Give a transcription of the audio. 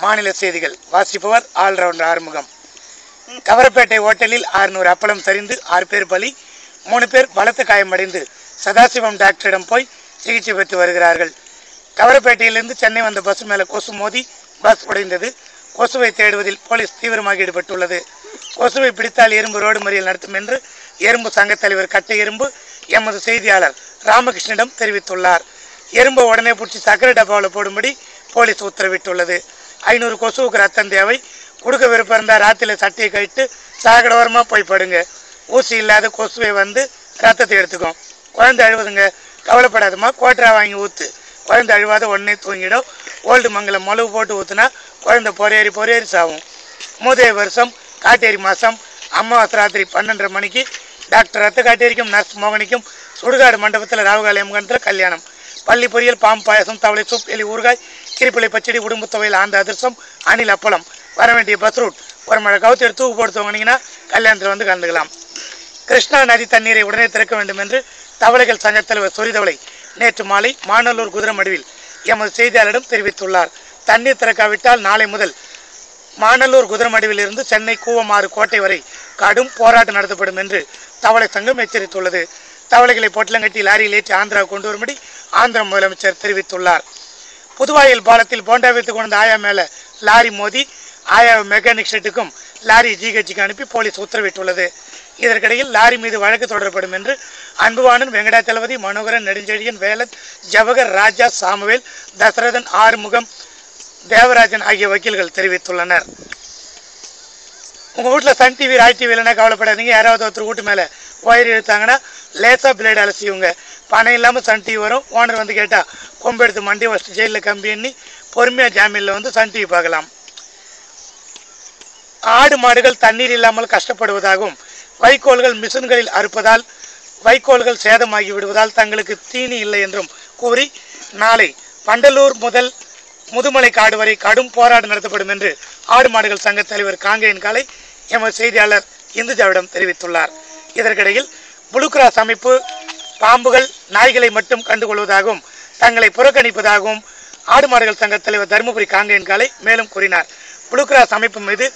மாநில செய்திகள் வாசிப்பவர் ஆல்ரவுண்டர் ஆறுமுகம். கவரப்பேட்டை ஓட்டலில் 600 அப்பளம் சரிந்து 6 பேர் பலி, 3 பேர் பலத்த காயமடைந்து சதாசிவம் டாக்டரிடம் போய் சிகிச்சை பெற்று வருகிறார்கள். கவரப்பேட்டையிலிருந்து சென்னை வந்த பஸ் மேலே கொசு மோதி பஸ் உடைந்தது. கொசுவை தேடுவதில் போலீஸ் தீவிரமாக ஈடுபட்டுள்ளது. கொசுவை பிடித்தால் எறும்பு ரோடு மறியல் நடத்தும் என்று எறும்பு சங்க தலைவர் கட்டை எறும்பு எமது செய்தியாளர் ராமகிருஷ்ணனிடம் தெரிவித்துள்ளார். எறும்பை உடனே பிடிச்சி சக்கரை டப்பாவில் போடும்படி போலீஸ் உத்தரவிட்டுள்ளது. 500 கொசுவுக்கு ரத்தம் தேவை. கொடுக்க விருப்பம் இருந்தால் ராத்திரியில் சட்டையை கழித்து சாகடோரமாக போய் படுங்க. ஊசி இல்லாத கொசுவை வந்து ரத்தத்தை எடுத்துக்கும். குழந்தை அழுவதுங்க, கவலைப்படாதமா, கோட்டரா வாங்கி ஊற்று. குழந்தை அழுவாத உடனே தூங்கிடும். ஓல்டு மங்கலம் மொளவு போட்டு ஊற்றுனா குழந்தை பொறையேறி சாவும். மூதே வருஷம் காட்டேரி மாதம் அமாவாசை ராத்திரி 12:30 மணிக்கு டாக்டர் ரத்த காட்டேரிக்கும் நர்ஸ் மோகனிக்கும் சுடுகாடு மண்டபத்தில் ராவுகாலி அம்மகத்தில் கல்யாணம். பள்ளி பொரியல், பாம்பு பாயசம், தவளை சூப், எலி ஊறுகாய், கிரிப்பிள்ளை பச்சடி, உடும்பு துவையில், ஆந்த அதிர்சம், அணில் அப்பளம். வர வேண்டிய பஸ் ரூட் ஒரு மழை கவுத்து எடுத்து தூக்கு போட்டு தூங்கினீங்கன்னா கல்யாணத்தில் வந்து கலந்துக்கலாம். கிருஷ்ணா நதி தண்ணீரை உடனே திறக்க வேண்டும் என்று தவளைகள் சங்க தலைவர் சொரிதவளை நேற்று மாலை மாநல்லூர் குதிரமடுவில் எமது செய்தியாளரிடம் தெரிவித்துள்ளார். தண்ணீர் திறக்காவிட்டால் நாளை முதல் மாநல்லூர் குதிரமடுவில் இருந்து சென்னை கூவமாறு கோட்டை வரை கடும் போராட்டம் நடத்தப்படும் என்று தவளை சங்கம் எச்சரித்துள்ளது. தவளைகளை பொட்டலங்கட்டி லாரியில் ஏற்றி ஆந்திரா கொண்டு வரும்படி ஆந்திர முதலமைச்சர் தெரிவித்துள்ளார். புதுவாயில் பாலத்தில் போண்டா வைத்து கொண்ட ஆயா மேலே லாரி மோதி ஆயா மெக்கானிக் ஷெட்டுக்கும் லாரி ஜிஹெச்சுக்கு அனுப்பி போலீஸ் உத்தரவிட்டுள்ளது. இதற்கிடையில் லாரி மீது வழக்கு தொடரப்படும் என்று அன்புவாணன், வெங்கடாச்சலபதி, மனோகரன், நெடுஞ்செழியன், வேலன், ஜவஹர், ராஜா, சாமுவேல், தசரதன், ஆறுமுகம், தேவராஜன் ஆகிய வக்கீல்கள் தெரிவித்துள்ளனர். உங்கள் வீட்டில் சன் டிவி, ராய் டிவி இல்லைன்னா கவலைப்படாதீங்க. யாராவது ஒருத்தர் வீட்டு மேலே ஒயர் இழுத்தாங்கன்னா லேசாக பிளேடு அலசிவுங்க. பணம் இல்லாமல் சன் டிவி வரும். ஓனர் வந்து கேட்டால் கொம்பு எடுத்து மண்டி வச்சு ஜெயிலில் கம்பி எண்ணி பொறுமையாக ஜாமீனில் வந்து சன் டிவி பார்க்கலாம். ஆடு மாடுகள் தண்ணீர் இல்லாமல் கஷ்டப்படுவதாகவும் வைக்கோல்கள் மிஷின்களில் அறுப்பதால் வைக்கோல்கள் சேதமாகி விடுவதால் தங்களுக்கு தீனி இல்லை என்றும் கூறி நாளை பண்டலூர் முதல் முதுமலை காடு வரை கடும் போராட்டம் நடத்தப்படும் என்று ஆடு மாடுகள் சங்க தலைவர் காங்கேயன் காலை எமது செய்தியாளர் இந்துஜாவிடம் தெரிவித்துள்ளார். இதற்கிடையில் ப்ளூ கிராஸ் அமைப்பு பாம்புகள், நாய்களை மட்டும் கண்டுகொள்வதாகவும் தங்களை புறக்கணிப்பதாகவும் ஆடு மாடுகள் சங்க தலைவர் தருமபுரி காங்கேயன் காலை மேலும் கூறினார். ப்ளூ கிராஸ் அமைப்பு மீது